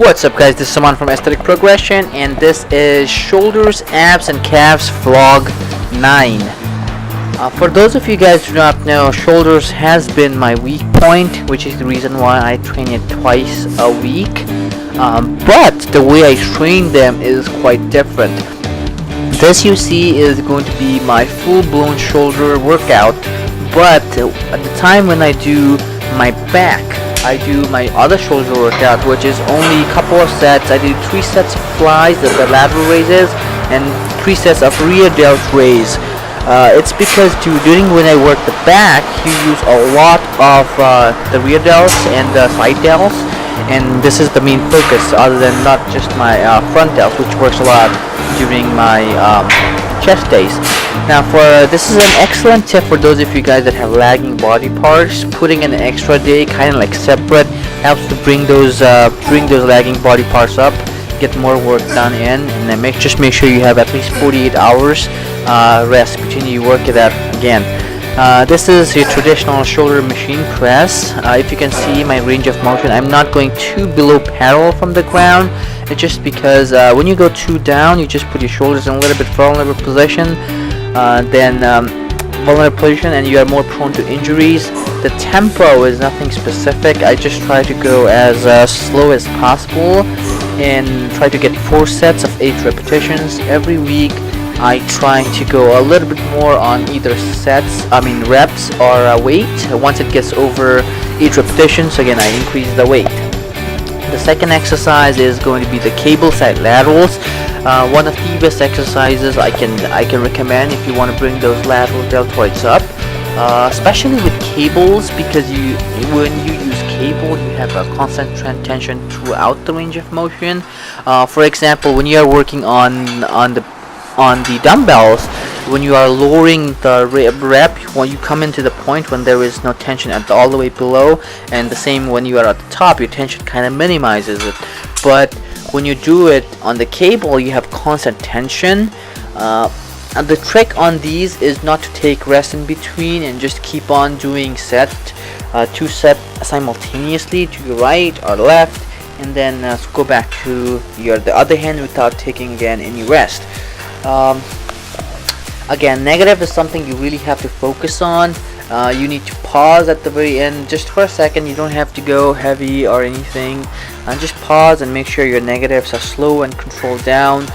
What's up guys, this is Saman from Aesthetic Progression and this is shoulders, abs and calves vlog 9. For those of you guys who do not know, shoulders has been my weak point, which is the reason why I train it twice a week. But the way I train them is quite different. This you see is going to be my full-blown shoulder workout, but at the time when I do my back, I do my other shoulder workout, which is only a couple of sets. I do 3 sets of flies, the lateral raises, and 3 sets of rear delt raise. It's because during when I work the back, you use a lot of the rear delts and the side delts, and this is the main focus, other than not just my front delt, which works a lot during my chest days. Now this is an excellent tip for those of you guys that have lagging body parts. Putting an extra day, kind of like separate, helps to bring those lagging body parts up, get more work done in, and then just make sure you have at least 48 hours rest between you work it out again. This is your traditional shoulder machine press. If you can see my range of motion, I'm not going too below parallel from the ground. It's just because when you go too down, you just put your shoulders in a little bit vulnerable position, vulnerable position, and you are more prone to injuries. The tempo is nothing specific. I just try to go as slow as possible and try to get 4 sets of 8 repetitions every week. I try to go a little bit more on either reps or weight. Once it gets over 8 repetitions, again I increase the weight. The second exercise is going to be the cable side laterals. One of the best exercises I can recommend if you want to bring those lateral deltoids up, especially with cables, because when you use cable, you have a constant tension throughout the range of motion. For example, when you are working on the dumbbells, when you are lowering the rep, when you come into the point when there is no tension all the way below, and the same when you are at the top, your tension kind of minimizes it. But when you do it on the cable, you have constant tension. And the trick on these is not to take rest in between and just keep on doing 2 sets simultaneously to your right or left, and then go back to the other hand without taking again any rest. Again, negative is something you really have to focus on. You need to pause at the very end just for a second. You don't have to go heavy or anything, just pause and make sure your negatives are slow and controlled down.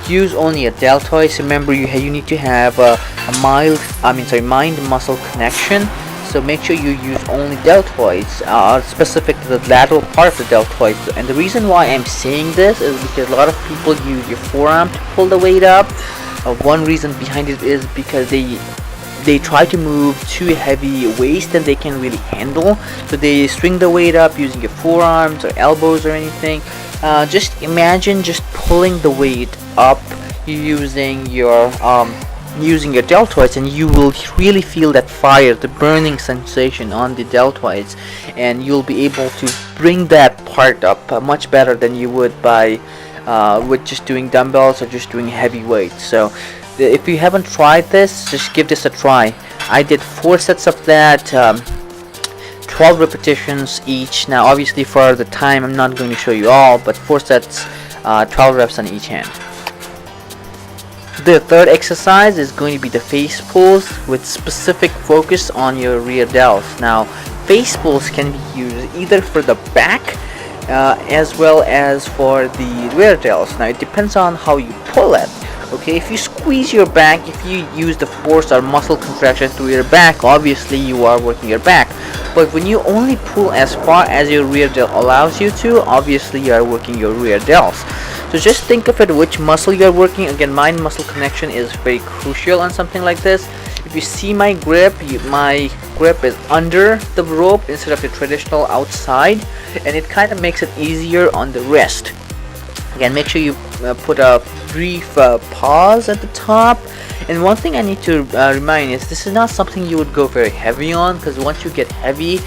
Use only a deltoid. Remember, you need to have a mind muscle connection, so make sure you use only deltoids, specific to the lateral part of the deltoids. And the reason why I'm saying this is because a lot of people use your forearm to pull the weight up. One reason behind it is because they try to move too heavy weights than they can really handle, so they string the weight up using your forearms or elbows or anything. Just imagine just pulling the weight up using your deltoids, and you will really feel that fire, the burning sensation on the deltoids, and you'll be able to bring that part up much better than you would with just doing dumbbells or just doing heavy weights. So if you haven't tried this, just give this a try. I did 4 sets of that, 12 repetitions each. Now obviously for the time I'm not going to show you all, but 4 sets, 12 reps on each hand. The third exercise is going to be the face pulls with specific focus on your rear delts. Now face pulls can be used either for the back as well as for the rear delts. Now it depends on how you pull it. Okay, if you squeeze your back, if you use the force or muscle contraction through your back, obviously you are working your back. But when you only pull as far as your rear delt allows you to, obviously you are working your rear delts. So just think of it which muscle you are working. Again, mind muscle connection is very crucial on something like this. If you see my grip, my grip is under the rope instead of the traditional outside, and it kind of makes it easier on the wrist. Again, make sure you put a brief pause at the top. And one thing I need to remind is this is not something you would go very heavy on, because once you get heavy,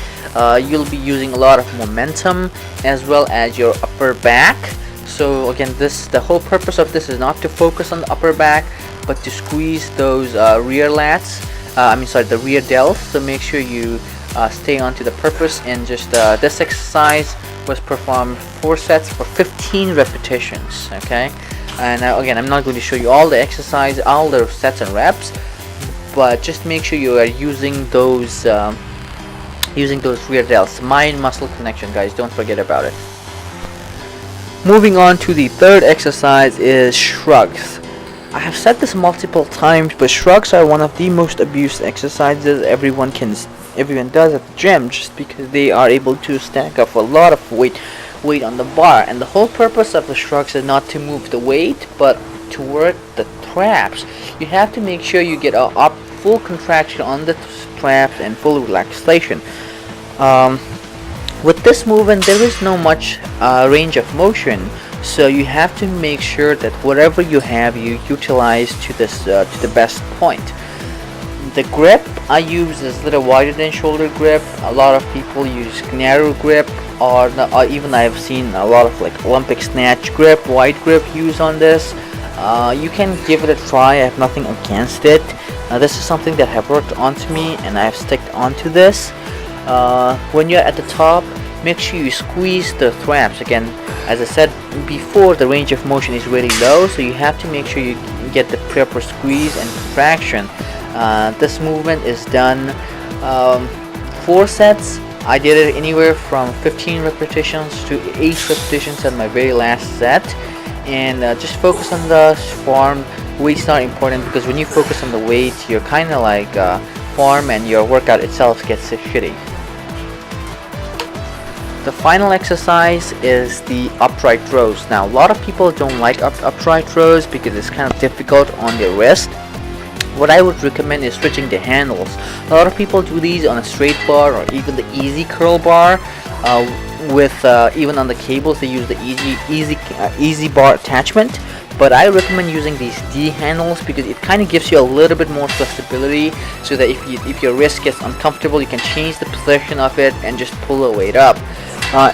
you'll be using a lot of momentum as well as your upper back. So again, the whole purpose of this is not to focus on the upper back, but to squeeze those rear lats, the rear delts. So make sure you stay on to the purpose, and just this exercise was perform 4 sets for 15 repetitions. Okay, and now again, I'm not going to show you all the exercise, all the sets and reps, but just make sure you are using those rear delts, mind muscle connection, guys. Don't forget about it. Moving on to the third exercise is shrugs. I have said this multiple times, but shrugs are one of the most abused exercises everyone does at the gym, just because they are able to stack up a lot of weight on the bar. And the whole purpose of the shrugs is not to move the weight, but to work the traps. You have to make sure you get a full contraction on the traps and full relaxation. With this movement, there is no much range of motion, so you have to make sure that whatever you have, you utilize to the best point. The grip I use is a little wider than shoulder grip. A lot of people use narrow grip, or even I've seen a lot of like Olympic snatch grip, wide grip used on this. You can give it a try. I have nothing against it. This is something that have worked onto me, and I've stuck onto this. When you're at the top, make sure you squeeze the traps. Again, as I said before, the range of motion is really low, so you have to make sure you get the proper squeeze and contraction. This movement is done 4 sets. I did it anywhere from 15 repetitions to 8 repetitions at my very last set. And just focus on the form. Weight's not important, because when you focus on the weight, you're kind of like form, and your workout itself gets shitty. The final exercise is the upright rows. Now, a lot of people don't like upright rows because it's kind of difficult on their wrist. What I would recommend is switching the handles. A lot of people do these on a straight bar or even the easy curl bar. Even on the cables, they use the easy bar attachment. But I recommend using these D handles because it kind of gives you a little bit more flexibility, so that if your wrist gets uncomfortable, you can change the position of it and just pull the weight up.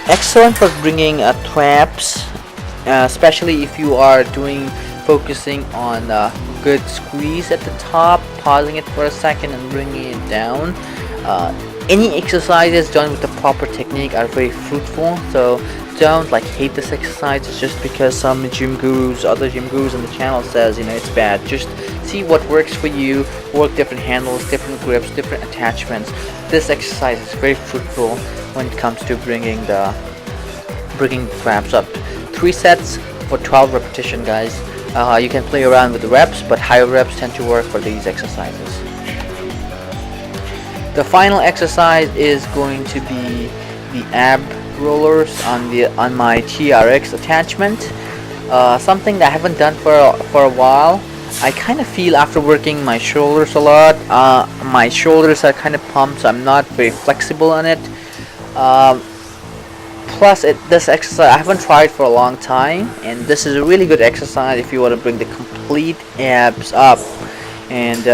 Excellent for bringing traps, especially if you are focusing on good squeeze at the top, pausing it for a second and bringing it down. Any exercises done with the proper technique are very fruitful, so don't hate this exercise just because some other gym gurus on the channel says it's bad. Just see what works for you, work different handles, different grips, different attachments. This exercise is very fruitful when it comes to bringing the traps up. 3 sets for 12 repetition, guys. You can play around with the reps, but higher reps tend to work for these exercises. The final exercise is going to be the ab rollers on my TRX attachment. Something that I haven't done for a while. I kind of feel after working my shoulders a lot, my shoulders are kind of pumped, so I'm not very flexible on it. Plus, this exercise I haven't tried for a long time, and this is a really good exercise if you want to bring the complete abs up. And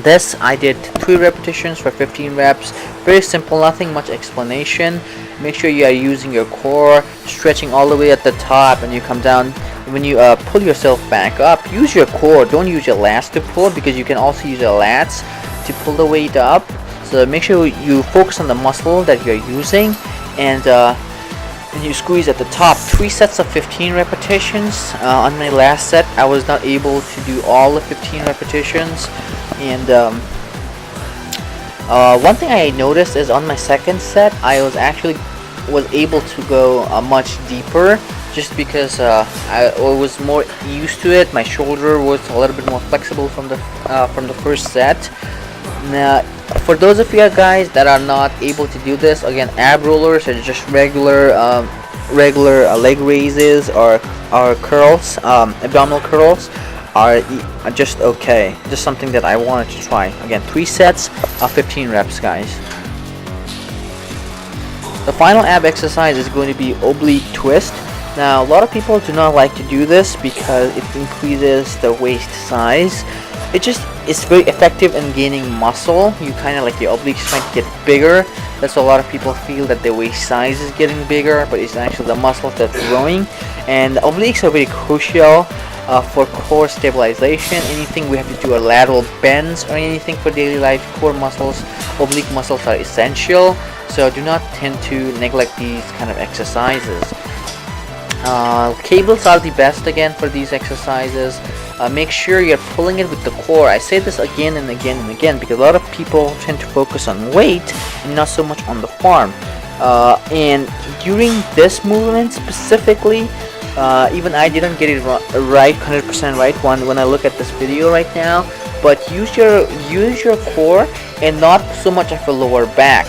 this I did 3 repetitions for 15 reps. Very simple, nothing much explanation. Make sure you are using your core, stretching all the way at the top, and you come down. When you pull yourself back up, use your core. Don't use your lats to pull, because you can also use your lats to pull the weight up. So make sure you focus on the muscle that you're using, and you squeeze at the top. 3 sets of 15 repetitions. On my last set, I was not able to do all the 15 repetitions. And one thing I noticed is on my second set, I was able to go much deeper, just because I was more used to it. My shoulder was a little bit more flexible from the first set. Now, for those of you guys that are not able to do this, again, ab rollers are just regular leg raises or curls, abdominal curls are just okay. Just something that I wanted to try. Again, 3 sets of 15 reps, guys. The final ab exercise is going to be oblique twist. Now, a lot of people do not like to do this because it increases the waist size. It's very effective in gaining muscle. You kind of the obliques might get bigger. That's why a lot of people feel that their waist size is getting bigger, but it's actually the muscles that's growing. And the obliques are very crucial For core stabilization, anything we have to do a lateral bends or anything for daily life, core muscles, oblique muscles are essential. So do not tend to neglect these kind of exercises. Cables are the best again for these exercises. Make sure you're pulling it with the core. I say this again and again and again because a lot of people tend to focus on weight and not so much on the form. And during this movement specifically, even I didn't get it right 100% right when I look at this video right now. But use your core and not so much of a lower back.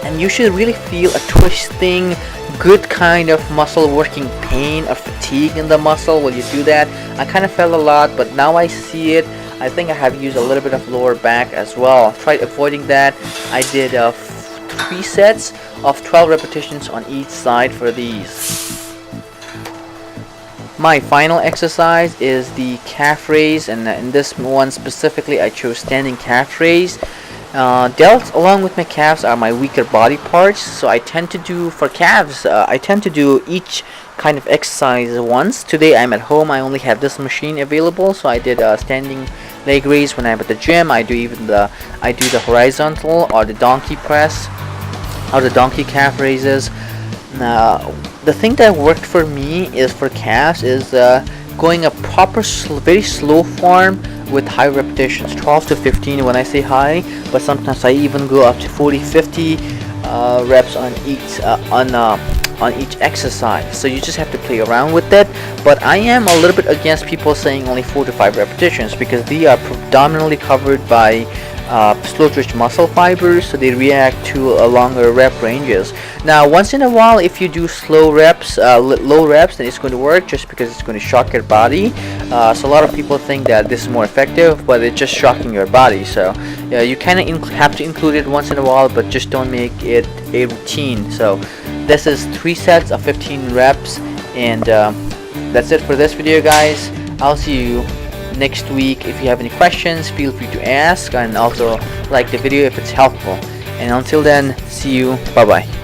And you should really feel a twisting, good kind of muscle working pain or fatigue in the muscle while you do that. I kind of felt a lot, but now I see it. I think I have used a little bit of lower back as well. Tried avoiding that. I did 3 sets of 12 repetitions on each side for these. My final exercise is the calf raise, and in this one specifically I chose standing calf raise. Delts along with my calves are my weaker body parts, so I tend to do for calves I tend to do each kind of exercise once. Today I'm at home, I only have this machine available, so I did a standing leg raise. When I'm at the gym, I do the horizontal or the donkey press or the donkey calf raises. The thing that worked for me is for calves is going a proper very slow form with high repetitions, 12 to 15 when I say high, but sometimes I even go up to 40-50 reps on each exercise. So you just have to play around with it. But I am a little bit against people saying only 4 to 5 repetitions because they are predominantly covered by slow twitch muscle fibers, so they react to longer rep ranges. Now once in a while, if you do slow reps, low reps, then it's going to work just because it's going to shock your body. So a lot of people think that this is more effective, but it's just shocking your body. So yeah, you kind of have to include it once in a while, but just don't make it a routine. So this is 3 sets of 15 reps, and that's it for this video, guys. I'll see you next week. If you have any questions, feel free to ask, and also like the video if it's helpful. And until then, see you. Bye bye.